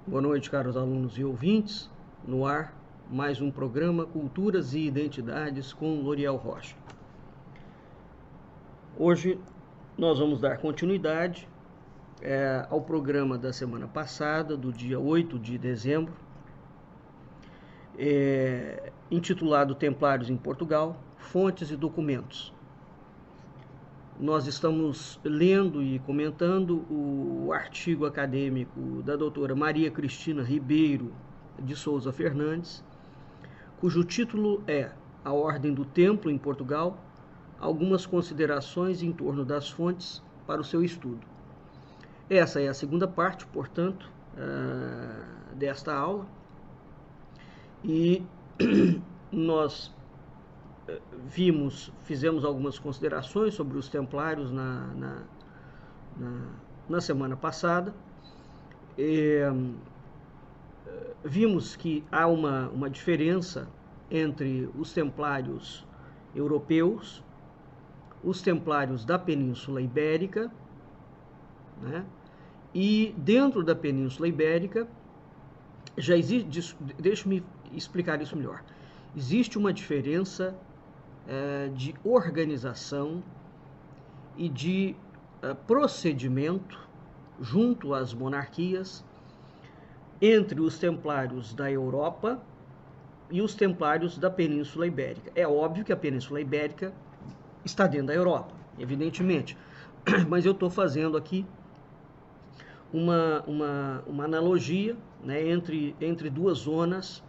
Boa noite, caros alunos e ouvintes. No ar, mais um programa Culturas e Identidades com Loriel Rocha. Hoje nós vamos dar continuidade ao programa da semana passada, do dia 8 de dezembro, intitulado Templários em Portugal, Fontes e Documentos. Nós estamos lendo e comentando o artigo acadêmico da doutora Maria Cristina Ribeiro de Souza Fernandes, cujo título é A Ordem do Templo em Portugal, algumas considerações em torno das fontes para o seu estudo. Essa é a segunda parte, portanto, desta aula, e nós fizemos algumas considerações sobre os templários na semana passada. Vimos que há uma diferença entre os templários europeus, os templários da Península Ibérica, né? E dentro da Península Ibérica já existe, deixe-me explicar isso melhor, existe uma diferença de organização e de procedimento junto às monarquias entre os templários da Europa e os templários da Península Ibérica. É óbvio que a Península Ibérica está dentro da Europa, evidentemente, mas eu estou fazendo aqui uma analogia, né, entre duas zonas,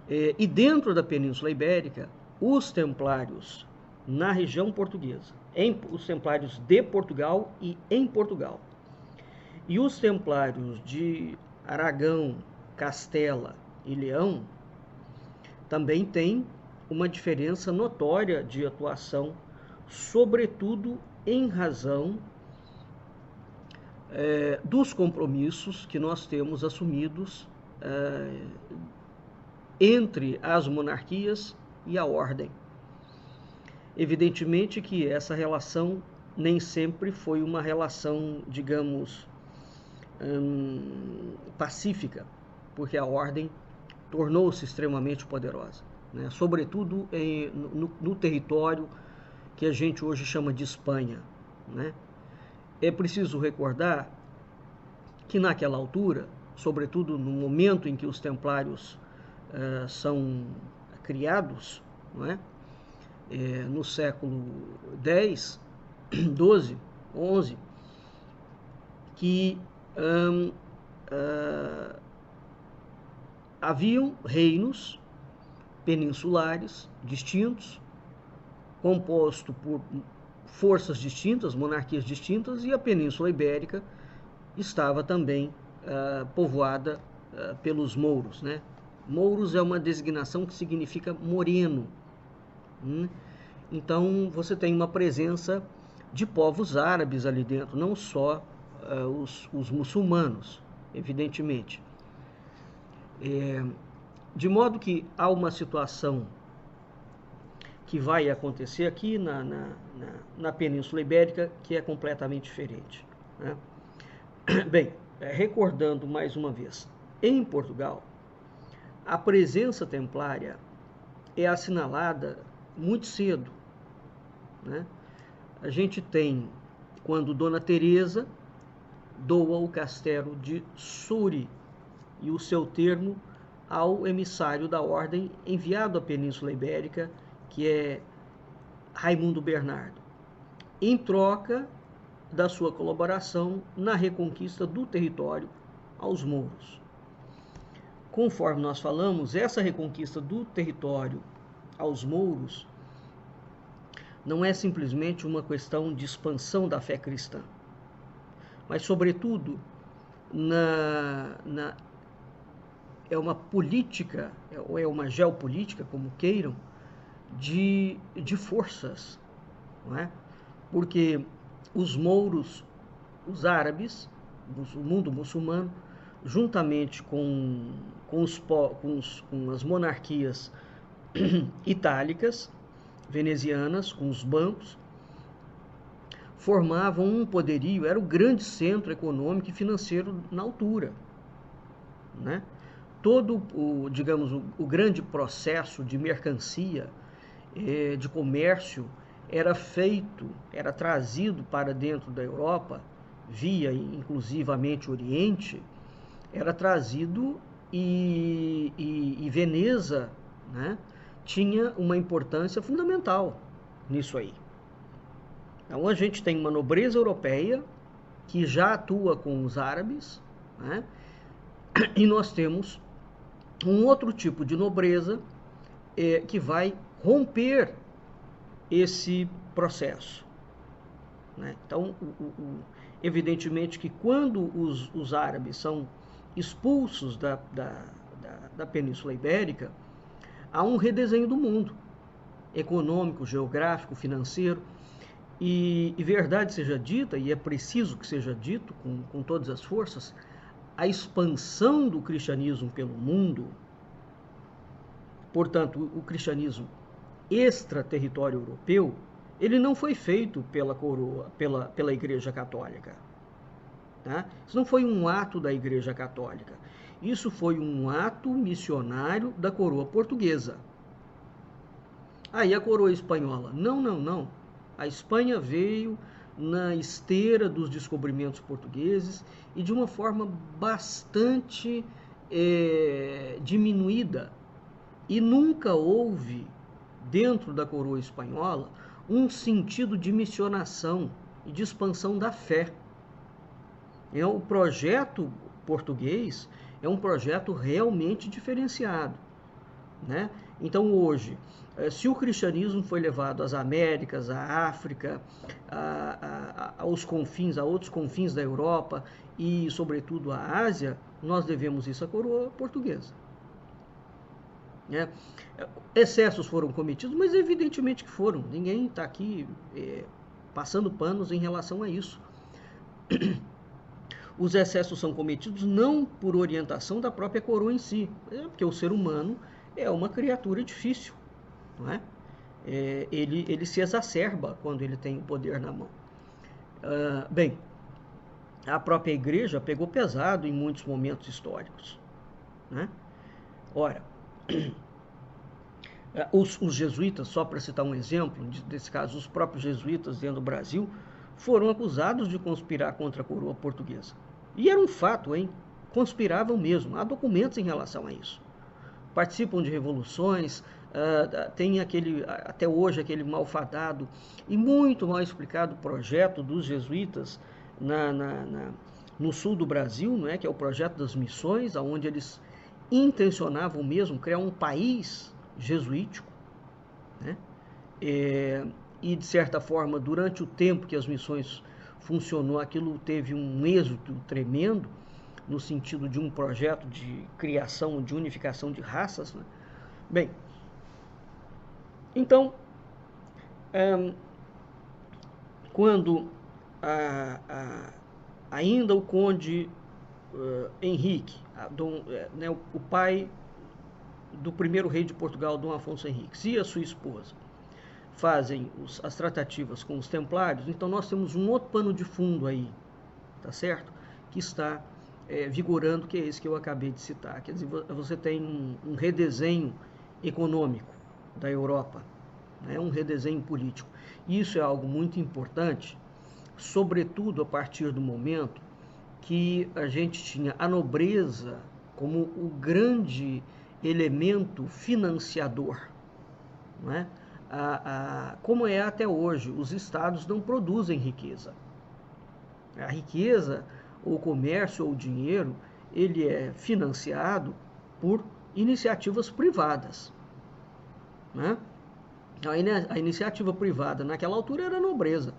e dentro da Península Ibérica, os templários na região portuguesa, os templários de Portugal e em Portugal, e os templários de Aragão, Castela e Leão também têm uma diferença notória de atuação, sobretudo em razão dos compromissos que nós temos assumidos entre as monarquias e a ordem. Evidentemente que essa relação nem sempre foi uma relação, digamos, pacífica, porque a ordem tornou-se extremamente poderosa, né? Sobretudo no território que a gente hoje chama de Espanha, né? É preciso recordar que naquela altura, sobretudo no momento em que os templários são criados, não é? No século X, XII, XI, que haviam reinos peninsulares distintos, composto por forças distintas, monarquias distintas, e a Península Ibérica estava também povoada pelos mouros, né? Mouros é uma designação que significa moreno. Então você tem uma presença de povos árabes ali dentro, não só os muçulmanos, evidentemente. De modo que há uma situação que vai acontecer aqui na Península Ibérica que é completamente diferente, né? Bem, recordando mais uma vez, em Portugal, a presença templária é assinalada muito cedo, né? A gente tem quando Dona Teresa doa o castelo de Soure e o seu termo ao emissário da ordem enviado à Península Ibérica, que é Raimundo Bernardo, em troca da sua colaboração na reconquista do território aos mouros. Conforme nós falamos, essa reconquista do território aos mouros não é simplesmente uma questão de expansão da fé cristã, mas, sobretudo, é uma política, ou é uma geopolítica, como queiram, de forças, não é? Porque os mouros, os árabes, o mundo muçulmano, juntamente com as monarquias itálicas, venezianas, com os bancos, formavam um poderio, era o grande centro econômico e financeiro na altura. né? Todo digamos, o grande processo de mercancia, de comércio, era trazido para dentro da Europa, via inclusivamente Oriente, era trazido e Veneza, né, tinha uma importância fundamental nisso aí. Então a gente tem uma nobreza europeia que já atua com os árabes, né, e nós temos um outro tipo de nobreza que vai romper esse processo, né? Então, evidentemente que quando os árabes são expulsos da Península Ibérica, há um redesenho do mundo, econômico, geográfico, financeiro, e verdade seja dita, e é preciso que seja dito com todas as forças, a expansão do cristianismo pelo mundo, portanto, o cristianismo extraterritório europeu, ele não foi feito pela coroa, pela Igreja Católica. Tá? Isso não foi um ato da Igreja Católica. Isso foi um ato missionário da coroa portuguesa. Aí a coroa espanhola, não. A Espanha veio na esteira dos descobrimentos portugueses e de uma forma bastante diminuída. E nunca houve, dentro da coroa espanhola, um sentido de missionação e de expansão da fé. O projeto português é um projeto realmente diferenciado, né? Então hoje, se o cristianismo foi levado às Américas, à África, aos confins, a outros confins da Europa e sobretudo à Ásia, nós devemos isso à coroa portuguesa. Excessos foram cometidos, mas evidentemente que foram. Ninguém está aqui passando panos em relação a isso. Os excessos são cometidos não por orientação da própria coroa em si, porque o ser humano é uma criatura difícil, não é? Ele se exacerba quando ele tem o poder na mão. Bem, a própria igreja pegou pesado em muitos momentos históricos, né? Ora, os jesuítas, só para citar um exemplo desse caso, os próprios jesuítas dentro do Brasil foram acusados de conspirar contra a coroa portuguesa. E era um fato, hein? Conspiravam mesmo, há documentos em relação a isso. Participam de revoluções, tem até hoje aquele malfadado e muito mal explicado projeto dos jesuítas no sul do Brasil, não é? Que é o projeto das missões, onde eles intencionavam mesmo criar um país jesuítico, né? E de certa forma, durante o tempo que as missões funcionou, aquilo teve um êxito tremendo, no sentido de um projeto de criação, de unificação de raças, né? Bem, então, quando ainda o conde Henrique, o pai do primeiro rei de Portugal, Dom Afonso Henriques, e a sua esposa fazem as tratativas com os templários, então nós temos um outro pano de fundo aí, tá certo? Que está vigorando, que é esse que eu acabei de citar. Quer dizer, você tem um redesenho econômico da Europa, né? Um redesenho político. Isso é algo muito importante, sobretudo a partir do momento que a gente tinha a nobreza como o grande elemento financiador, não é? Como é até hoje, os estados não produzem riqueza. A riqueza, ou o comércio, ou o dinheiro, ele é financiado por iniciativas privadas, né? A iniciativa privada naquela altura era a nobreza.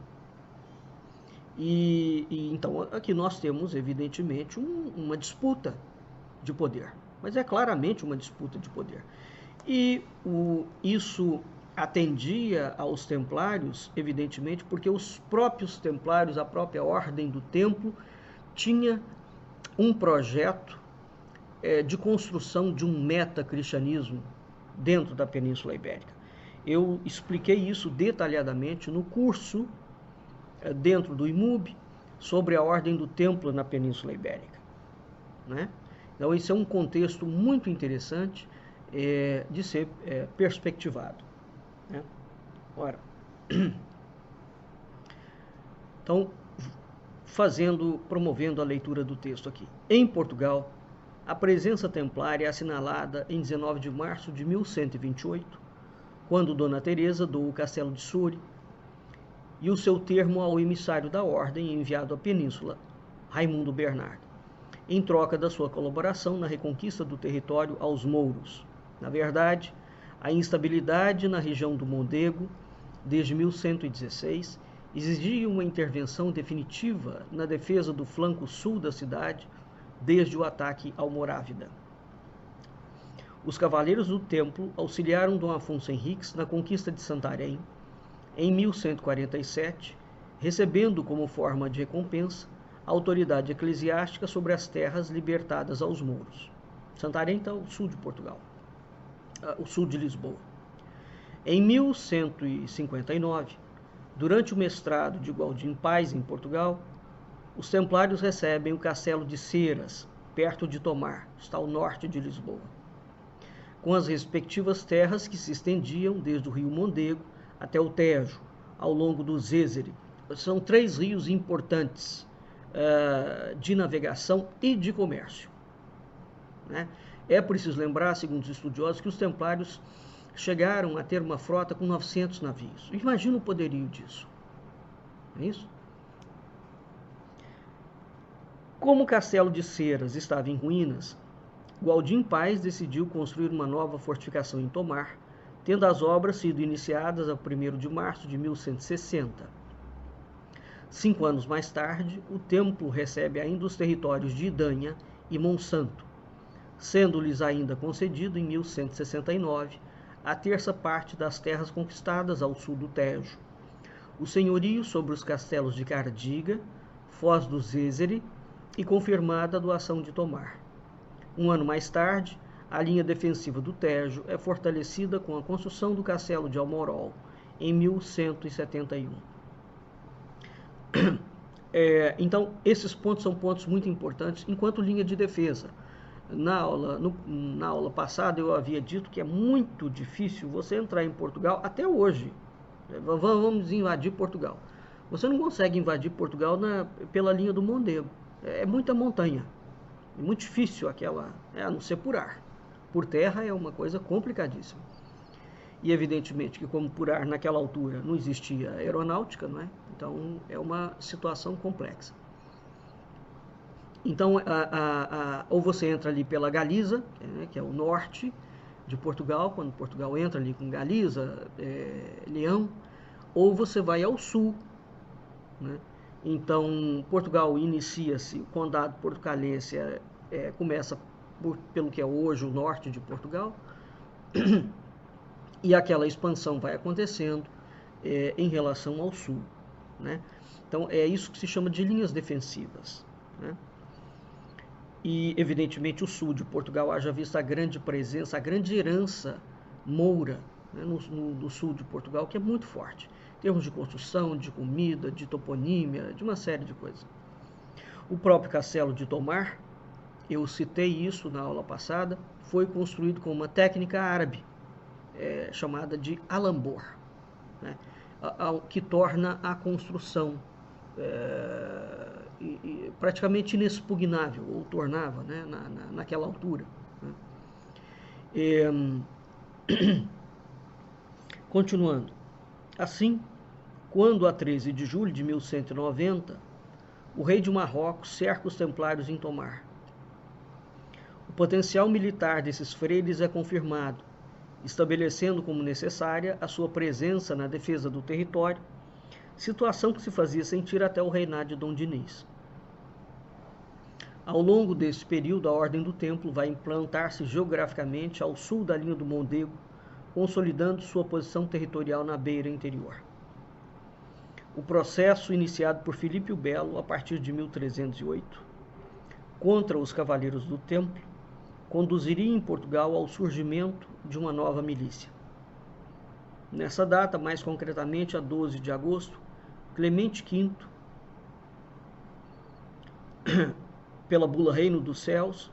Então aqui nós temos, evidentemente, uma disputa de poder. Mas é claramente uma disputa de poder. E isso atendia aos templários, evidentemente, porque os próprios templários, a própria ordem do templo, tinha um projeto de construção de um metacristianismo dentro da Península Ibérica. Eu expliquei isso detalhadamente no curso dentro do IMUB sobre a ordem do templo na Península Ibérica, né? Então, esse é um contexto muito interessante de ser perspectivado, né? Ora, então, promovendo a leitura do texto aqui. Em Portugal, a presença templária é assinalada em 19 de março de 1128, quando Dona Teresa doou o castelo de Soure e o seu termo ao emissário da ordem enviado à península, Raimundo Bernardo, em troca da sua colaboração na reconquista do território aos mouros. Na verdade, a instabilidade na região do Mondego, desde 1116, exigia uma intervenção definitiva na defesa do flanco sul da cidade, desde o ataque almorávida. Os cavaleiros do Templo auxiliaram Dom Afonso Henriques na conquista de Santarém, em 1147, recebendo como forma de recompensa a autoridade eclesiástica sobre as terras libertadas aos mouros. Santarém está ao sul de Portugal, o sul de Lisboa. Em 1159, durante o mestrado de Gualdim Paz em Portugal, os templários recebem o castelo de Ceras, perto de Tomar, está ao norte de Lisboa, com as respectivas terras que se estendiam desde o rio Mondego até o Tejo, ao longo do Zézere. São 3 rios importantes de navegação e de comércio, né? É preciso lembrar, segundo os estudiosos, que os templários chegaram a ter uma frota com 900 navios. Imagina o poderio disso. Não é isso? Como o castelo de Ceras estava em ruínas, Gualdim Paz decidiu construir uma nova fortificação em Tomar, tendo as obras sido iniciadas a 1º de março de 1160. 5 anos mais tarde, o templo recebe ainda os territórios de Idanha e Monsanto, sendo-lhes ainda concedido, em 1169, a terça parte das terras conquistadas ao sul do Tejo, o senhorio sobre os castelos de Cardiga, Foz do Zézere e confirmada a doação de Tomar. Um ano mais tarde, a linha defensiva do Tejo é fortalecida com a construção do castelo de Almorol, em 1171. Então, esses pontos são pontos muito importantes enquanto linha de defesa. Na aula passada eu havia dito que é muito difícil você entrar em Portugal, até hoje. Vamos invadir Portugal. Você não consegue invadir Portugal pela linha do Mondego. É muita montanha. É muito difícil a não ser por ar. Por terra é uma coisa complicadíssima. E evidentemente que como por ar naquela altura não existia aeronáutica, não é? Então é uma situação complexa. Então, ou você entra ali pela Galiza, que é o norte de Portugal, quando Portugal entra ali com Galiza, Leão, ou você vai ao sul, né? Então, Portugal inicia-se, o condado portucalense começa pelo que é hoje o norte de Portugal, e aquela expansão vai acontecendo em relação ao sul, né? Então, é isso que se chama de linhas defensivas, né? E, evidentemente, o sul de Portugal, haja vista a grande presença, a grande herança moura, né, no sul de Portugal, que é muito forte, em termos de construção, de comida, de toponímia, de uma série de coisas. O próprio castelo de Tomar, eu citei isso na aula passada, foi construído com uma técnica árabe, chamada de alambor, né, que torna a construção praticamente inexpugnável, ou tornava, né, naquela altura, né. Continuando. Assim, quando a 13 de julho de 1190, o rei de Marrocos cerca os templários em Tomar. O potencial militar desses freires é confirmado, estabelecendo como necessária a sua presença na defesa do território, situação que se fazia sentir até o reinado de Dom Dinis. Ao longo desse período, a Ordem do Templo vai implantar-se geograficamente ao sul da linha do Mondego, consolidando sua posição territorial na beira interior. O processo iniciado por Filipe o Belo a partir de 1308, contra os Cavaleiros do Templo, conduziria em Portugal ao surgimento de uma nova milícia. Nessa data, mais concretamente a 12 de agosto, Clemente V, pela bula Reino dos Céus,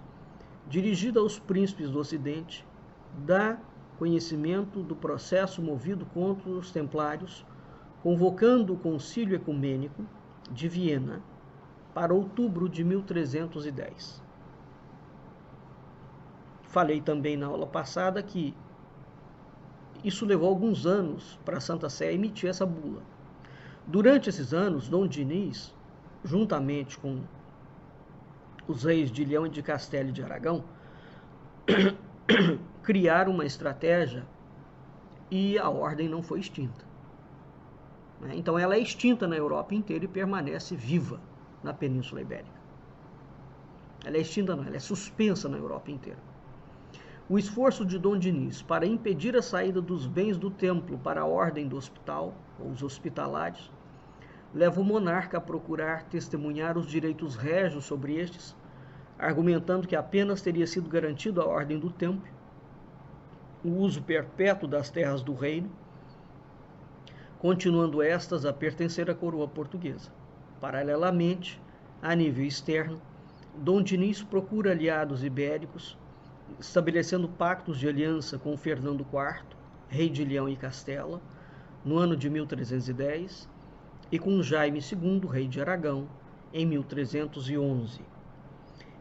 dirigida aos príncipes do Ocidente, dá conhecimento do processo movido contra os templários, convocando o Concílio Ecumênico de Viena para outubro de 1310. Falei também na aula passada que isso levou alguns anos para a Santa Sé emitir essa bula. Durante esses anos, Dom Dinis, juntamente com os reis de Leão e de Castela e de Aragão, criaram uma estratégia e a ordem não foi extinta. Então ela é extinta na Europa inteira e permanece viva na Península Ibérica. Ela é extinta não, ela é suspensa na Europa inteira. O esforço de Dom Dinis para impedir a saída dos bens do templo para a ordem do hospital, ou os hospitalários, leva o monarca a procurar testemunhar os direitos régios sobre estes, argumentando que apenas teria sido garantido à ordem do templo o uso perpétuo das terras do reino, continuando estas a pertencer à coroa portuguesa. Paralelamente, a nível externo, Dom Dinis procura aliados ibéricos, estabelecendo pactos de aliança com Fernando IV, rei de Leão e Castela, no ano de 1310, e com Jaime II, rei de Aragão, em 1311.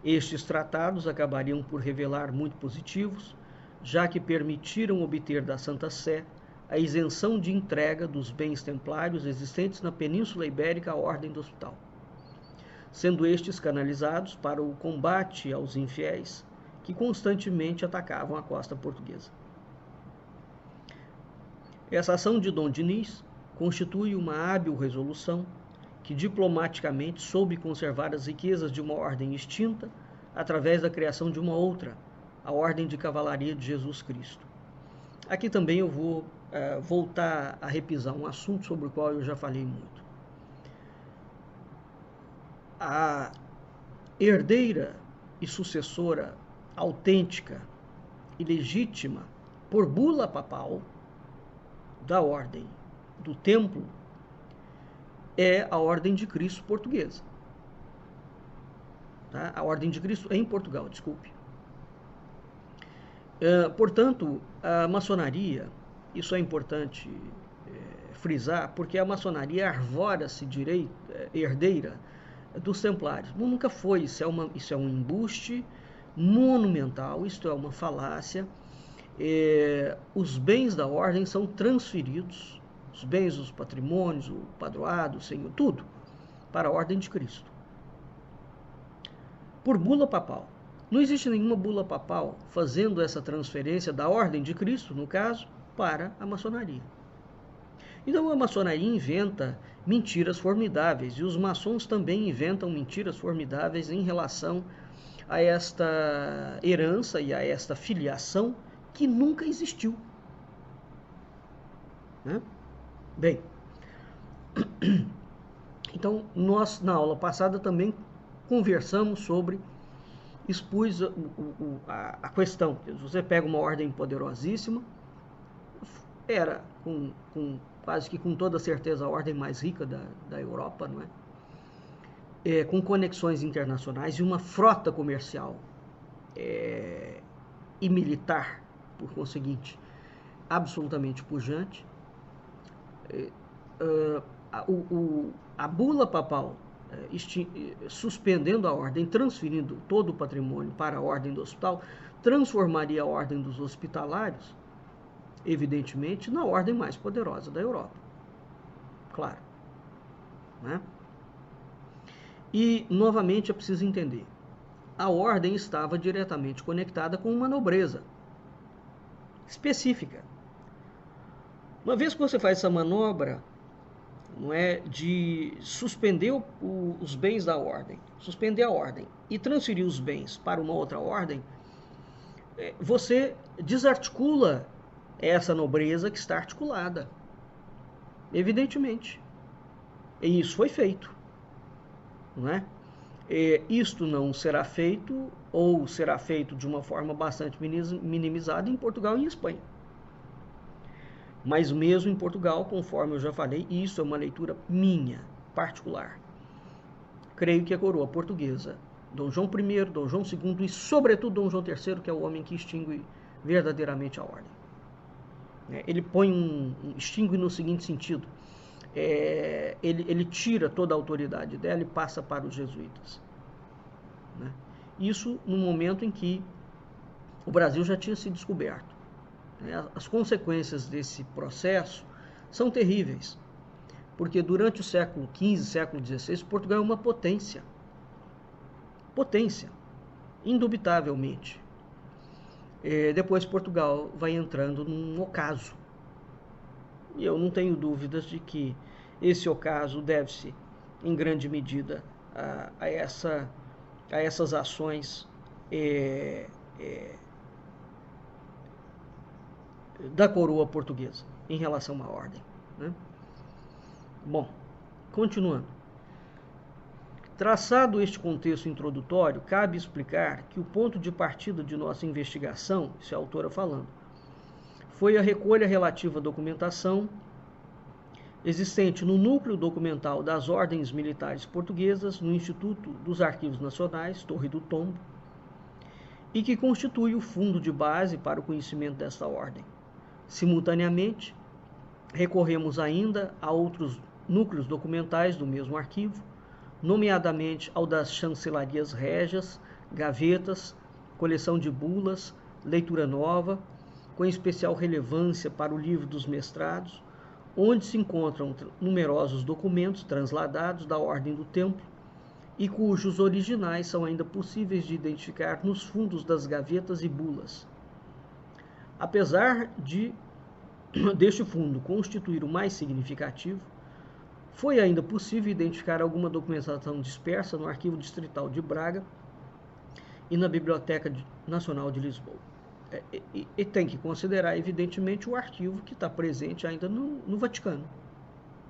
Estes tratados acabariam por revelar muito positivos, já que permitiram obter da Santa Sé a isenção de entrega dos bens templários existentes na Península Ibérica à Ordem do Hospital, sendo estes canalizados para o combate aos infiéis que constantemente atacavam a costa portuguesa. Essa ação de Dom Dinis constitui uma hábil resolução que diplomaticamente soube conservar as riquezas de uma ordem extinta através da criação de uma outra, a Ordem de Cavalaria de Jesus Cristo. Aqui também eu vou voltar a repisar um assunto sobre o qual eu já falei muito. A herdeira e sucessora autêntica e legítima por bula papal da ordem do templo é a Ordem de Cristo portuguesa. Tá? A Ordem de Cristo em Portugal, desculpe. Portanto, a maçonaria, isso é importante frisar, porque a maçonaria arvora-se herdeira dos templários. Nunca foi, isso é um embuste monumental, isto é uma falácia. Os bens da ordem são transferidos, os bens, os patrimônios, o padroado, o senhor, tudo, para a Ordem de Cristo. Por bula papal. Não existe nenhuma bula papal fazendo essa transferência da Ordem de Cristo, no caso, para a maçonaria. Então a maçonaria inventa mentiras formidáveis, e os maçons também inventam mentiras formidáveis em relação a esta herança e a esta filiação que nunca existiu. Né? Bem, então nós na aula passada também conversamos sobre, expus a questão. Você pega uma ordem poderosíssima, era quase que com toda certeza a ordem mais rica da Europa, não é? Com conexões internacionais e uma frota comercial e militar, por conseguinte, absolutamente pujante. A bula papal suspendendo a ordem, transferindo todo o patrimônio para a Ordem do Hospital, transformaria a Ordem dos Hospitalários, evidentemente, na ordem mais poderosa da Europa. Claro. Né? E, novamente, é preciso entender. A ordem estava diretamente conectada com uma nobreza específica. Uma vez que você faz essa manobra, não é, de suspender os bens da ordem, suspender a ordem e transferir os bens para uma outra ordem, você desarticula essa nobreza que está articulada, evidentemente. E isso foi feito, não é? Isto não será feito, ou será feito de uma forma bastante minimizada, em Portugal e em Espanha. Mas mesmo em Portugal, conforme eu já falei, isso é uma leitura minha, particular. Creio que a coroa portuguesa Dom João I, Dom João II e, sobretudo, Dom João III, que é o homem que extingue verdadeiramente a ordem. Ele põe extingue no seguinte sentido: ele tira toda a autoridade dela e passa para os jesuítas. Isso no momento em que o Brasil já tinha se descoberto. As consequências desse processo são terríveis, porque durante o século XV, século XVI, Portugal é uma potência. Potência, indubitavelmente. Depois Portugal vai entrando num ocaso. E eu não tenho dúvidas de que esse ocaso deve-se, em grande medida, a essas ações da coroa portuguesa em relação à ordem. Bom, continuando. Traçado este contexto introdutório, cabe explicar que o ponto de partida de nossa investigação, isso é a autora falando, foi a recolha relativa à documentação existente no núcleo documental das ordens militares portuguesas no Instituto dos Arquivos Nacionais, Torre do Tombo, e que constitui o fundo de base para o conhecimento desta ordem. Simultaneamente, recorremos ainda a outros núcleos documentais do mesmo arquivo, nomeadamente ao das chancelarias régias, gavetas, coleção de bulas, leitura nova, com especial relevância para o livro dos mestrados, onde se encontram numerosos documentos transladados da Ordem do Templo e cujos originais são ainda possíveis de identificar nos fundos das gavetas e bulas. Apesar deste fundo constituir o mais significativo, foi ainda possível identificar alguma documentação dispersa no Arquivo Distrital de Braga e na Biblioteca Nacional de Lisboa. E tem que considerar, evidentemente, o arquivo que está presente ainda no Vaticano,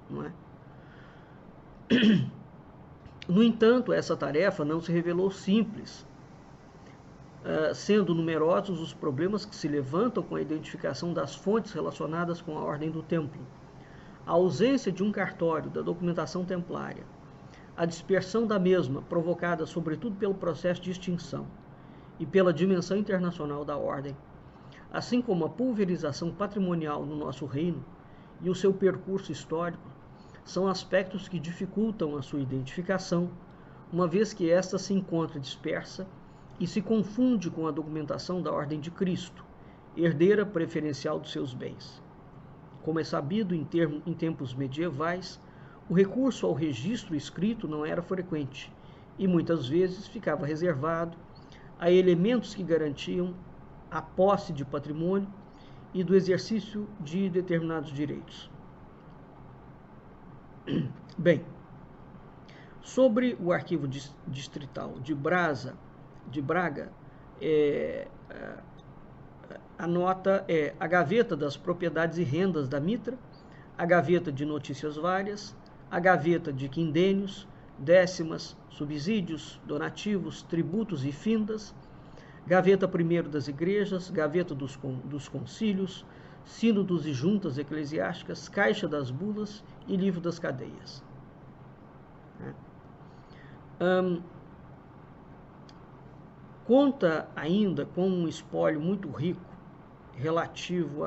não é? No entanto, essa tarefa não se revelou simples, sendo numerosos os problemas que se levantam com a identificação das fontes relacionadas com a Ordem do Templo. A ausência de um cartório da documentação templária, a dispersão da mesma, provocada sobretudo pelo processo de extinção e pela dimensão internacional da ordem, assim como a pulverização patrimonial no nosso reino e o seu percurso histórico, são aspectos que dificultam a sua identificação, uma vez que esta se encontra dispersa e se confunde com a documentação da Ordem de Cristo, herdeira preferencial dos seus bens. Como é sabido, em tempos medievais, o recurso ao registro escrito não era frequente e muitas vezes ficava reservado a elementos que garantiam a posse de patrimônio e do exercício de determinados direitos. Bem, sobre o arquivo distrital de Braga, a nota é a gaveta das propriedades e rendas da Mitra, a gaveta de notícias várias, a gaveta de quindênios, décimas, subsídios, donativos, tributos e findas, gaveta primeiro das igrejas, gaveta dos concílios, sínodos e juntas eclesiásticas, caixa das bulas e livro das cadeias. Conta ainda com um espólio muito rico relativo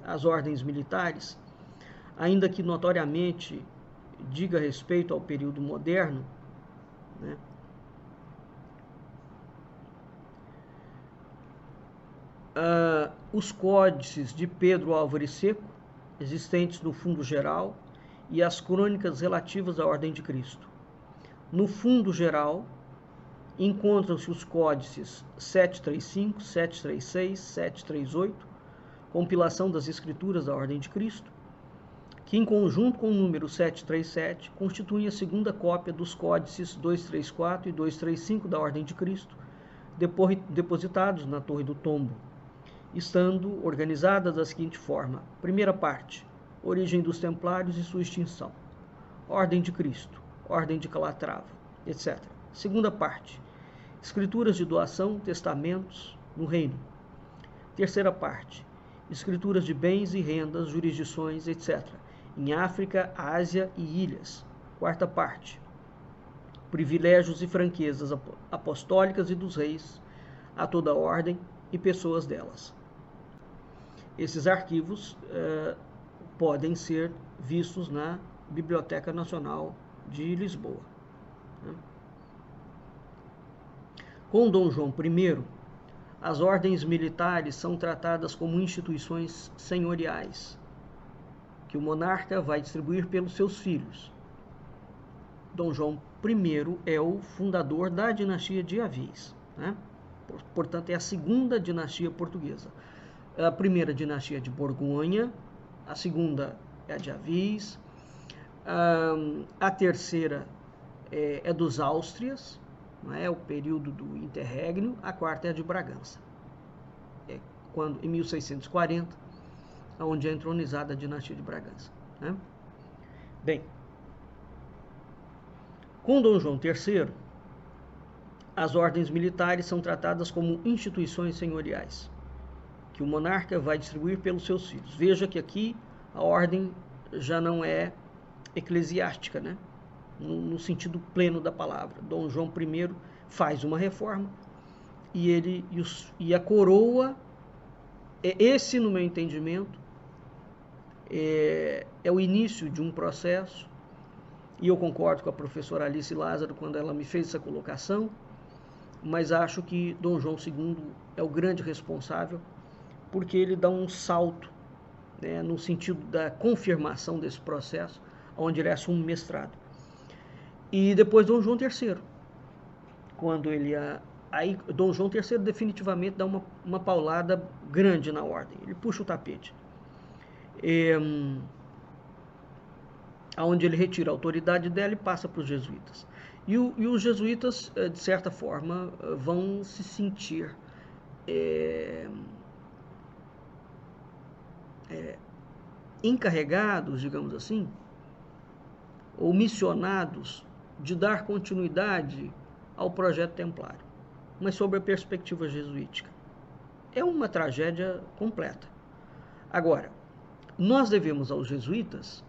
às ordens militares, ainda que notoriamente diga respeito ao período moderno, né? Os códices de Pedro Álvares Seco, existentes no Fundo Geral, e as crônicas relativas à Ordem de Cristo. No Fundo Geral, encontram-se os códices 735, 736, 738, compilação das Escrituras da Ordem de Cristo, que em conjunto com o número 737 constituem a segunda cópia dos códices 234 e 235 da Ordem de Cristo, depositados na Torre do Tombo, estando organizadas da seguinte forma: primeira parte, origem dos Templários e sua extinção, Ordem de Cristo, Ordem de Calatrava, etc. Segunda parte, escrituras de doação, testamentos no reino. Terceira parte, escrituras de bens e rendas, jurisdições, etc. em África, Ásia e ilhas. Quarta parte, privilégios e franquezas apostólicas e dos reis, a toda a ordem e pessoas delas. Esses arquivos podem ser vistos na Biblioteca Nacional de Lisboa. Com Dom João I, as ordens militares são tratadas como instituições senhoriais, que o monarca vai distribuir pelos seus filhos. Dom João I é o fundador da dinastia de Avis, né? Portanto, é a segunda dinastia portuguesa. A primeira dinastia de Borgonha, a segunda é a de Avis, a terceira é dos Áustrias, não é o período do interregno, a quarta é a de Bragança, em 1640, onde é entronizada a dinastia de Bragança, né? Bem, com Dom João III, as ordens militares são tratadas como instituições senhoriais, que o monarca vai distribuir pelos seus filhos. Veja que aqui a ordem já não é eclesiástica, né? No sentido pleno da palavra. Dom João I faz uma reforma e a coroa, esse, no meu entendimento, é o início de um processo, e eu concordo com a professora Alice Lázaro quando ela me fez essa colocação, mas acho que Dom João II é o grande responsável, porque ele dá um salto, né, no sentido da confirmação desse processo, onde ele assume mestrado. E depois Dom João III, quando ele... Aí Dom João III definitivamente dá uma paulada grande na ordem, ele puxa o tapete. Onde ele retira a autoridade dela e passa para os jesuítas. E os jesuítas, de certa forma, vão se sentir encarregados, digamos assim, ou missionados de dar continuidade ao projeto templário, mas sob a perspectiva jesuítica. É uma tragédia completa. Agora, nós devemos aos jesuítas,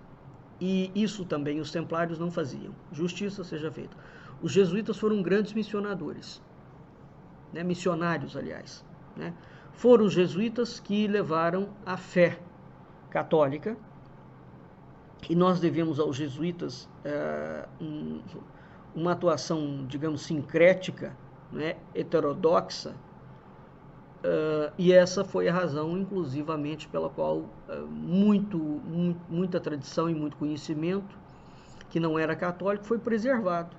e isso também os templários não faziam, justiça seja feita. Os jesuítas foram grandes missionadores, né? Missionários, aliás, né? Foram os jesuítas que levaram a fé católica, e nós devemos aos jesuítas uma atuação, digamos, sincrética, né? Heterodoxa, e essa foi a razão, inclusivamente, pela qual muita tradição e muito conhecimento que não era católico foi preservado,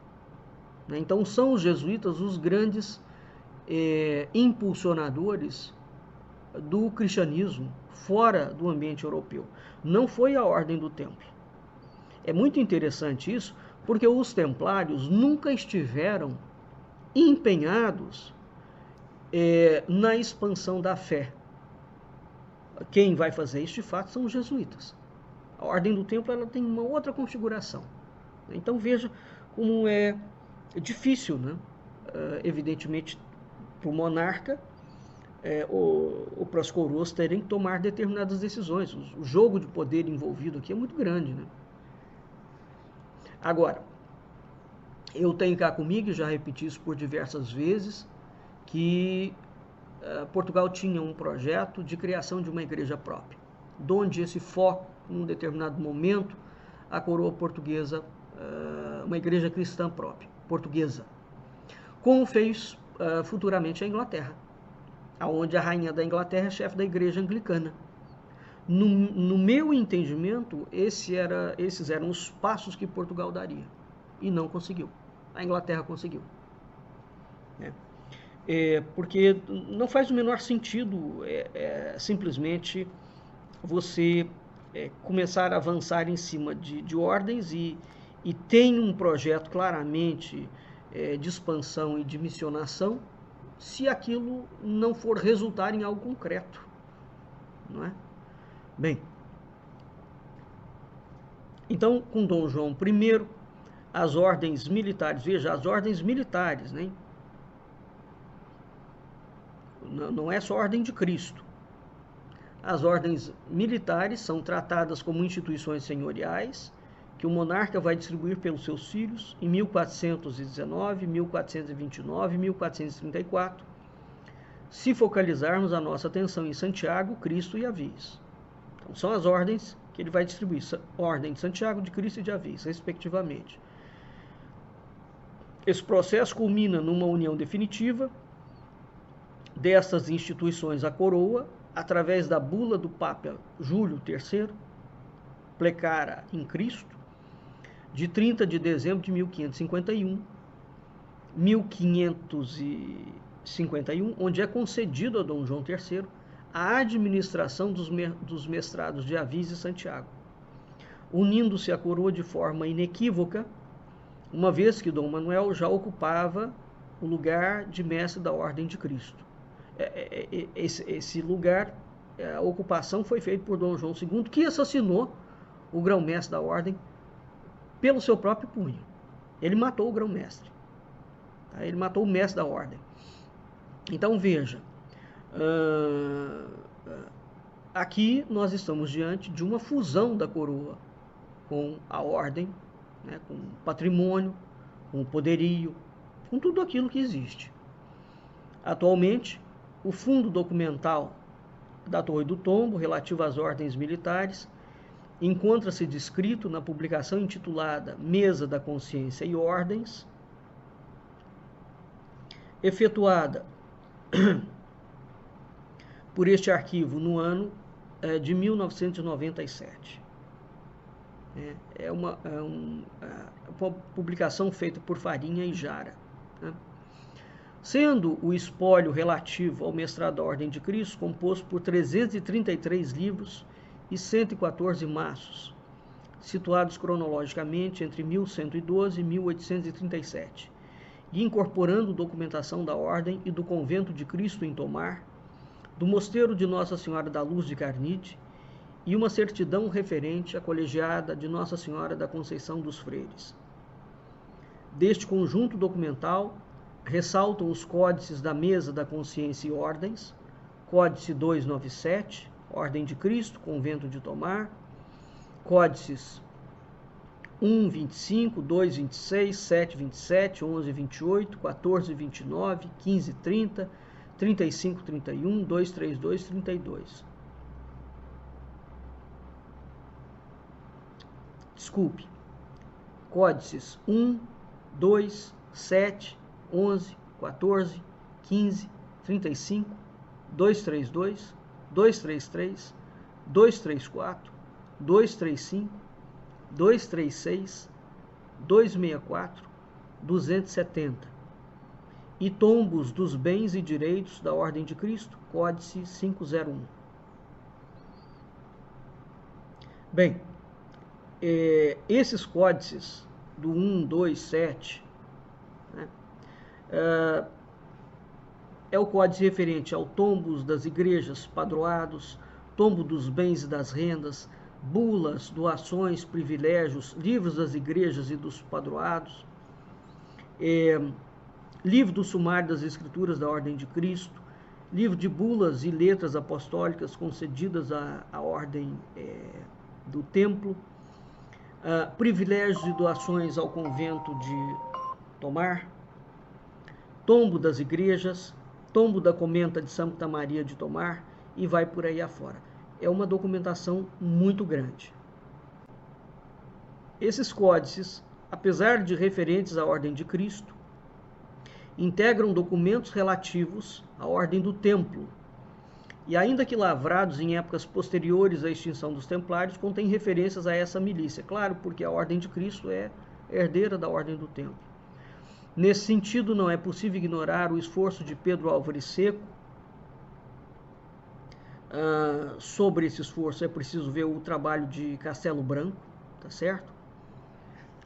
né? Então, são os jesuítas os grandes impulsionadores do cristianismo fora do ambiente europeu. Não foi a Ordem do Templo. É muito interessante isso, porque os templários nunca estiveram empenhados na expansão da fé. Quem vai fazer isso, de fato, são os jesuítas. A Ordem do Templo ela tem uma outra configuração. Então veja como é difícil, né? Evidentemente, para o monarca ou para as coroas terem que tomar determinadas decisões. O jogo de poder envolvido aqui é muito grande, né? Agora, eu tenho cá comigo, e já repeti isso por diversas vezes, que Portugal tinha um projeto de criação de uma igreja própria, onde esse foco, num determinado momento, a coroa portuguesa, uma igreja cristã própria, portuguesa, como fez futuramente a Inglaterra, onde a rainha da Inglaterra é chefe da igreja anglicana. No meu entendimento, esses eram os passos que Portugal daria, e não conseguiu. A Inglaterra conseguiu, né? Porque não faz o menor sentido simplesmente você começar a avançar em cima de ordens e tem um projeto claramente de expansão e de missionação, se aquilo não for resultar em algo concreto, não é? Bem, então, com Dom João I, as ordens militares, veja, as ordens militares, né? Não é só a ordem de Cristo. As ordens militares são tratadas como instituições senhoriais que o monarca vai distribuir pelos seus filhos em 1419, 1429 e 1434, se focalizarmos a nossa atenção em Santiago, Cristo e Avis. Então, são as ordens que ele vai distribuir, ordem de Santiago, de Cristo e de Avis, respectivamente. Esse processo culmina numa união definitiva dessas instituições à coroa, através da bula do Papa Júlio III, Plecara in Cristo, de 30 de dezembro de 1551, onde é concedido a Dom João III a administração dos mestrados de Avis e Santiago, unindo-se à coroa de forma inequívoca, uma vez que Dom Manuel já ocupava o lugar de mestre da Ordem de Cristo. Esse lugar, a ocupação foi feita por Dom João II, que assassinou o grão-mestre da Ordem pelo seu próprio punho. Ele matou o grão-mestre. Tá? Ele matou o mestre da Ordem. Então, veja, aqui nós estamos diante de uma fusão da coroa com a Ordem, né, com o patrimônio, com o poderio, com tudo aquilo que existe. Atualmente, o fundo documental da Torre do Tombo, relativo às ordens militares, encontra-se descrito na publicação intitulada Mesa da Consciência e Ordens, efetuada por este arquivo no ano de 1997. É uma publicação feita por Farinha e Jara. Né? Sendo o espólio relativo ao mestrado da Ordem de Cristo composto por 333 livros e 114 maços, situados cronologicamente entre 1112 e 1837, e incorporando documentação da Ordem e do Convento de Cristo em Tomar, do Mosteiro de Nossa Senhora da Luz de Carnide, e uma certidão referente à colegiada de Nossa Senhora da Conceição dos Freires. Deste conjunto documental, ressaltam os códices da Mesa da Consciência e Ordens, Códice 297, Ordem de Cristo, Convento de Tomar, Códices 1:25, 2:26, 7:27, 11:28, 14:29, 15:30, 35:31, 232, 32. Desculpe. Códices 1, 2, 7, 11, 14, 15, 35, 232, 233, 234, 235, 236, 264, 270. E tombos dos bens e direitos da Ordem de Cristo, Códice 501. Bem, esses códices do 1, 2, 7, né, é o códice referente ao tombos das igrejas, padroados, tombo dos bens e das rendas, bulas, doações, privilégios, livros das igrejas e dos padroados, livro do sumário das escrituras da Ordem de Cristo, livro de bulas e letras apostólicas concedidas à Ordem do Templo, privilégios e doações ao Convento de Tomar, tombo das igrejas, tombo da Comenta de Santa Maria de Tomar, e vai por aí afora. É uma documentação muito grande. Esses códices, apesar de referentes à Ordem de Cristo, integram documentos relativos à Ordem do Templo, e ainda que lavrados em épocas posteriores à extinção dos Templários, contém referências a essa milícia. Claro, porque a Ordem de Cristo é herdeira da Ordem do Templo. Nesse sentido, não é possível ignorar o esforço de Pedro Álvares Seco. Sobre esse esforço é preciso ver o trabalho de Castelo Branco, tá certo?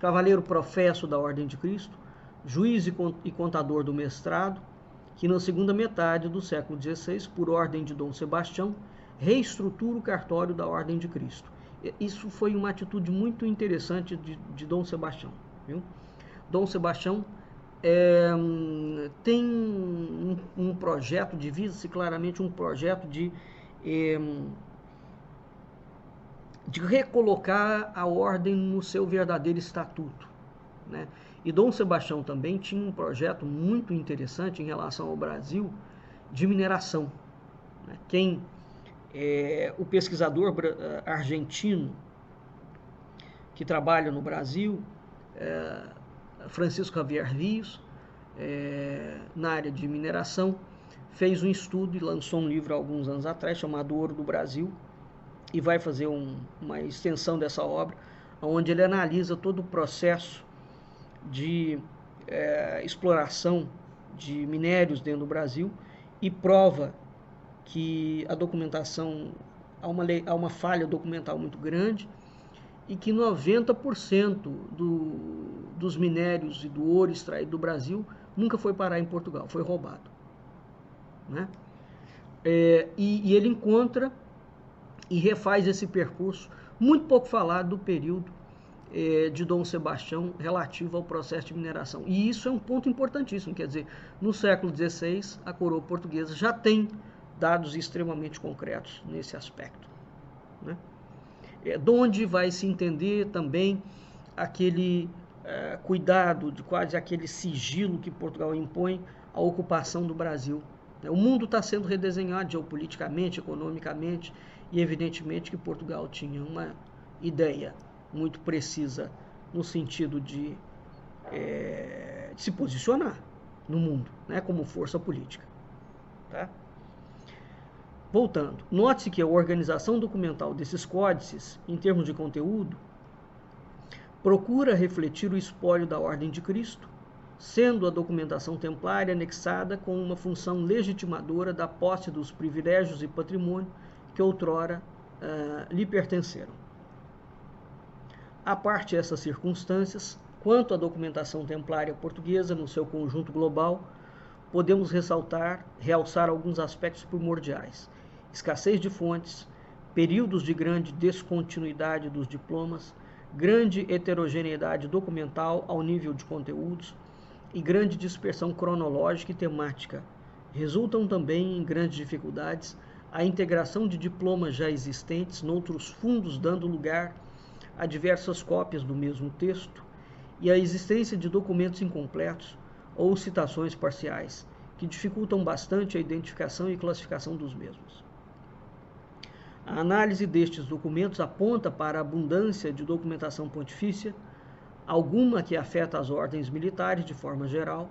Cavaleiro professo da Ordem de Cristo, juiz e contador do mestrado, que na segunda metade do século XVI, por ordem de Dom Sebastião, reestrutura o cartório da Ordem de Cristo. Isso foi uma atitude muito interessante de Dom Sebastião. Viu? Dom Sebastião tem um projeto de visa-se claramente um projeto de de recolocar a ordem no seu verdadeiro estatuto, né? E Dom Sebastião também tinha um projeto muito interessante em relação ao Brasil de mineração, né? O pesquisador argentino que trabalha no Brasil, Francisco Javier Rios, na área de mineração, fez um estudo e lançou um livro há alguns anos atrás chamado Ouro do Brasil, e vai fazer uma extensão dessa obra, onde ele analisa todo o processo de exploração de minérios dentro do Brasil e prova que a documentação, há uma falha documental muito grande e que 90% dos minérios e do ouro extraído do Brasil nunca foi parar em Portugal, foi roubado, né? E ele encontra e refaz esse percurso, muito pouco falado do período de Dom Sebastião relativo ao processo de mineração. E isso é um ponto importantíssimo, quer dizer, no século XVI, a coroa portuguesa já tem dados extremamente concretos nesse aspecto, né? De onde vai se entender também aquele cuidado, de quase aquele sigilo que Portugal impõe à ocupação do Brasil. O mundo está sendo redesenhado geopoliticamente, economicamente, e evidentemente que Portugal tinha uma ideia muito precisa no sentido de se posicionar no mundo, né, como força política. Tá? Voltando, note-se que a organização documental desses códices, em termos de conteúdo, procura refletir o espólio da Ordem de Cristo, sendo a documentação templária anexada com uma função legitimadora da posse dos privilégios e patrimônio que outrora lhe pertenceram. À parte essas circunstâncias, quanto à documentação templária portuguesa no seu conjunto global, podemos realçar alguns aspectos primordiais: escassez de fontes, períodos de grande descontinuidade dos diplomas, grande heterogeneidade documental ao nível de conteúdos e grande dispersão cronológica e temática. Resultam também em grandes dificuldades a integração de diplomas já existentes noutros fundos, dando lugar a diversas cópias do mesmo texto, e a existência de documentos incompletos ou citações parciais, que dificultam bastante a identificação e classificação dos mesmos. A análise destes documentos aponta para a abundância de documentação pontifícia, alguma que afeta as ordens militares de forma geral,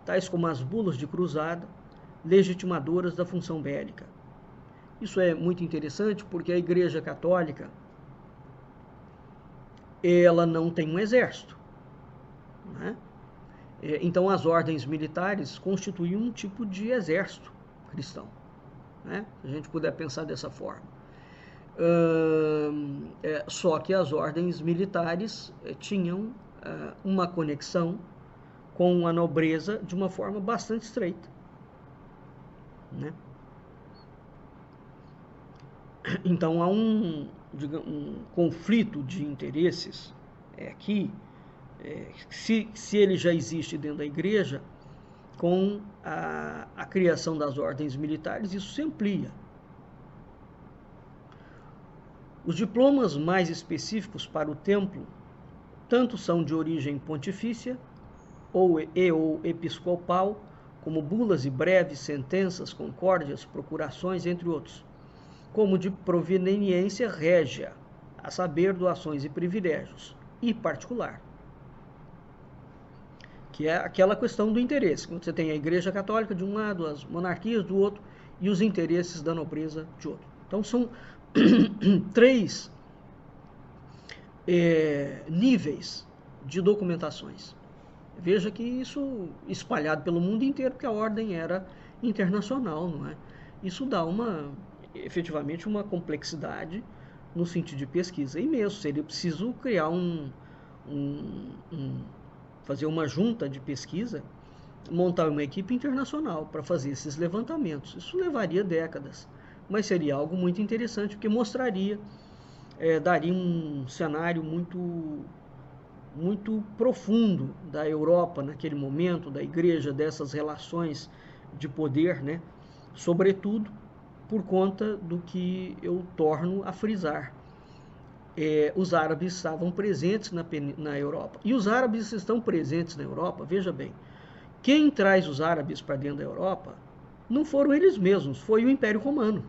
tais como as bulas de cruzada, legitimadoras da função bélica. Isso é muito interessante porque a Igreja Católica, ela não tem um exército, né? Então as ordens militares constituem um tipo de exército cristão, né? Se a gente puder pensar dessa forma. Só que as ordens militares tinham uma conexão com a nobreza de uma forma bastante estreita, né? Então há um conflito de interesses aqui, se ele já existe dentro da igreja, com a criação das ordens militares, isso se amplia. Os diplomas mais específicos para o templo, tanto são de origem pontifícia ou episcopal, como bulas e breves sentenças, concórdias, procurações, entre outros, como de proveniência régia, a saber, doações e privilégios, e particular, que é aquela questão do interesse. Você tem a Igreja Católica de um lado, as monarquias do outro, e os interesses da nobreza de outro. Então são três níveis de documentações. Veja que isso espalhado pelo mundo inteiro, porque a ordem era internacional, não é? Isso dá efetivamente uma complexidade no sentido de pesquisa. E mesmo seria preciso criar fazer uma junta de pesquisa, montar uma equipe internacional para fazer esses levantamentos. Isso levaria décadas, mas seria algo muito interessante, porque mostraria, daria um cenário muito profundo da Europa naquele momento, da igreja, dessas relações de poder, né? Sobretudo por conta do que eu torno a frisar. os árabes estavam presentes na Europa. E os árabes estão presentes na Europa, veja bem, quem traz os árabes para dentro da Europa não foram eles mesmos, foi o Império Romano.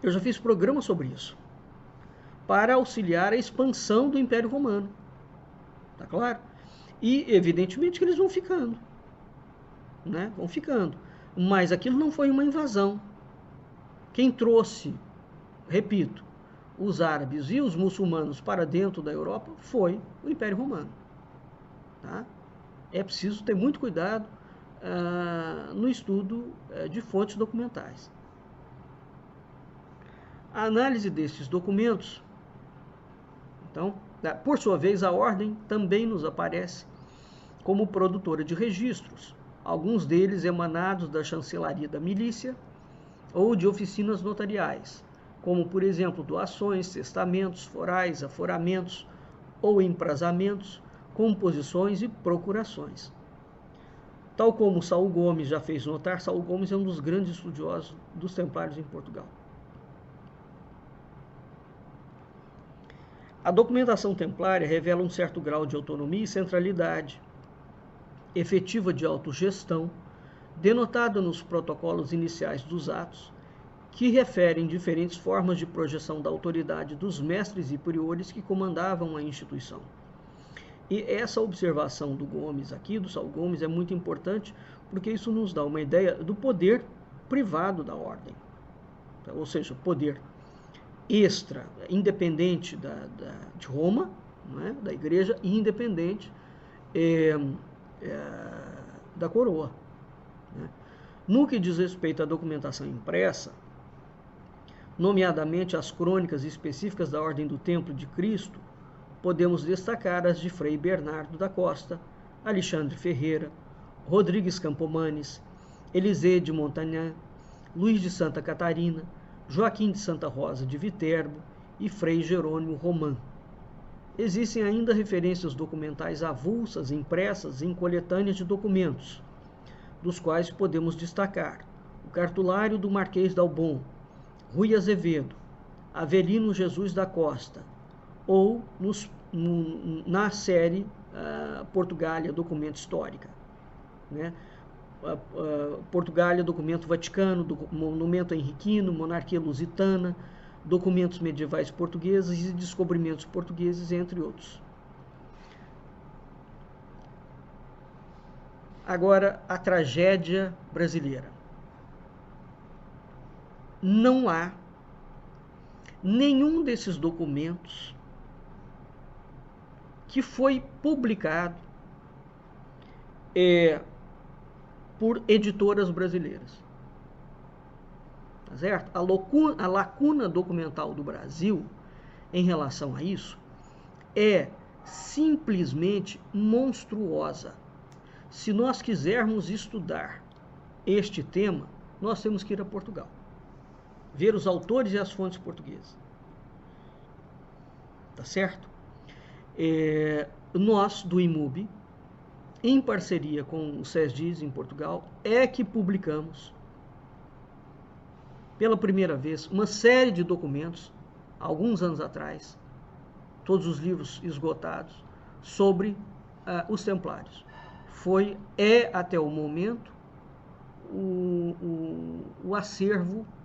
Eu já fiz programa sobre isso, para auxiliar a expansão do Império Romano. Tá claro? E, evidentemente, que eles vão ficando. Né? Vão ficando. Mas aquilo não foi uma invasão. Quem trouxe, repito, os árabes e os muçulmanos para dentro da Europa foi o Império Romano. Tá? É preciso ter muito cuidado no estudo de fontes documentais. A análise destes documentos, então, por sua vez, a ordem também nos aparece como produtora de registros, alguns deles emanados da chancelaria da milícia ou de oficinas notariais, como, por exemplo, doações, testamentos, forais, aforamentos ou emprazamentos, composições e procurações. Tal como Saul Gomes já fez notar, Saul Gomes é um dos grandes estudiosos dos templários em Portugal. A documentação templária revela um certo grau de autonomia e centralidade, efetiva de autogestão, denotada nos protocolos iniciais dos atos, que referem diferentes formas de projeção da autoridade dos mestres e priores que comandavam a instituição. E essa observação do Gomes aqui, do Saul Gomes, é muito importante, porque isso nos dá uma ideia do poder privado da ordem, ou seja, poder extra, independente de Roma, não é? Da igreja, e independente da coroa. Né? No que diz respeito à documentação impressa, nomeadamente as crônicas específicas da Ordem do Templo de Cristo, podemos destacar as de Frei Bernardo da Costa, Alexandre Ferreira, Rodrigues Campomanes, Elisée de Montagnan, Luís de Santa Catarina, Joaquim de Santa Rosa de Viterbo e Frei Jerônimo Román. Existem ainda referências documentais avulsas impressas em coletâneas de documentos, dos quais podemos destacar o Cartulário do Marquês d'Albon, Rui Azevedo, Avelino Jesus da Costa, ou na série Portugália, Documento Histórica. Né? Portugália, Documento Vaticano, Monumento Henriquino, Monarquia Lusitana, Documentos Medievais Portugueses e Descobrimentos Portugueses, entre outros. Agora, a tragédia brasileira. Não há nenhum desses documentos que foi publicado por editoras brasileiras. Tá certo? A lacuna documental do Brasil em relação a isso é simplesmente monstruosa. Se nós quisermos estudar este tema, nós temos que ir a Portugal, ver os autores e as fontes portuguesas. Tá certo? Nós, do IMUB, em parceria com o SESDIS em Portugal, é que publicamos, pela primeira vez, uma série de documentos, alguns anos atrás, todos os livros esgotados, sobre os templários. Até o momento, o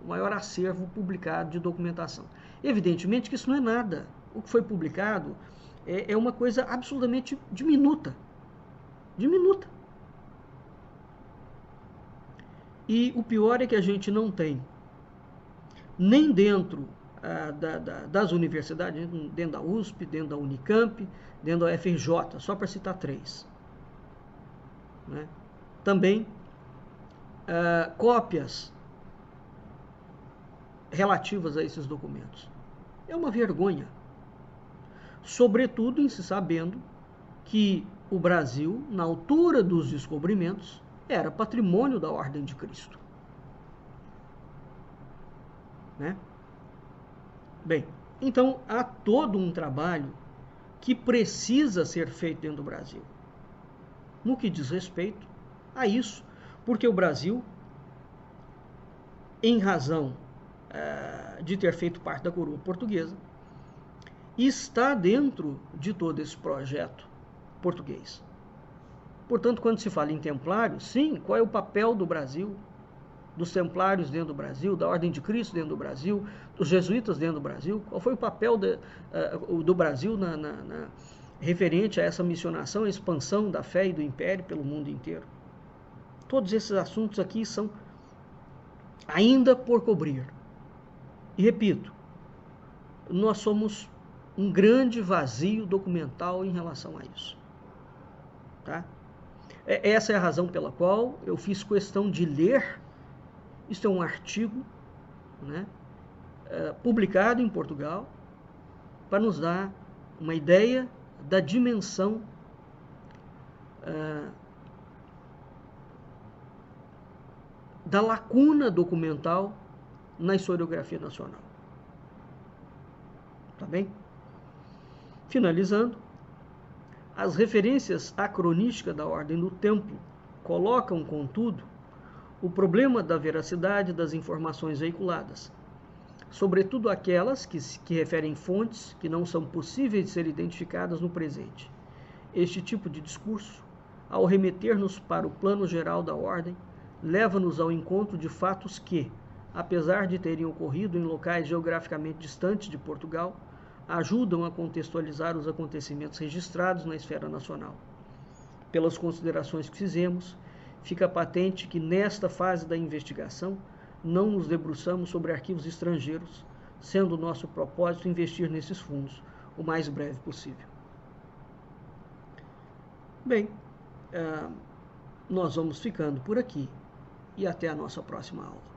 maior acervo publicado de documentação. Evidentemente que isso não é nada. O que foi publicado é uma coisa absolutamente diminuta. Diminuta. E o pior é que a gente não tem, nem dentro das universidades, dentro da USP, dentro da Unicamp, dentro da FRJ, só para citar 3. Né? Também cópias relativas a esses documentos. É uma vergonha. Sobretudo em se sabendo que o Brasil, na altura dos descobrimentos, era patrimônio da Ordem de Cristo. Né? Bem, então há todo um trabalho que precisa ser feito dentro do Brasil, no que diz respeito a isso, porque o Brasil, em razão de ter feito parte da coroa portuguesa, está dentro de todo esse projeto português. Portanto, quando se fala em templários, sim, qual é o papel do Brasil, dos templários dentro do Brasil, da Ordem de Cristo dentro do Brasil, dos jesuítas dentro do Brasil? Qual foi o papel do Brasil referente a essa missionação, a expansão da fé e do império pelo mundo inteiro? Todos esses assuntos aqui são ainda por cobrir. E repito, nós somos um grande vazio documental em relação a isso. Tá? Essa é a razão pela qual eu fiz questão de ler. Isso é um artigo, né, publicado em Portugal, para nos dar uma ideia da dimensão da lacuna documental na historiografia nacional. Tá bem? Finalizando, as referências acronísticas da Ordem do Templo colocam, contudo, o problema da veracidade das informações veiculadas, sobretudo aquelas que referem fontes que não são possíveis de ser identificadas no presente. Este tipo de discurso, ao remeter-nos para o plano geral da Ordem, leva-nos ao encontro de fatos que, apesar de terem ocorrido em locais geograficamente distantes de Portugal, ajudam a contextualizar os acontecimentos registrados na esfera nacional. Pelas considerações que fizemos, fica patente que nesta fase da investigação não nos debruçamos sobre arquivos estrangeiros, sendo nosso propósito investir nesses fundos o mais breve possível. Bem, nós vamos ficando por aqui e até a nossa próxima aula.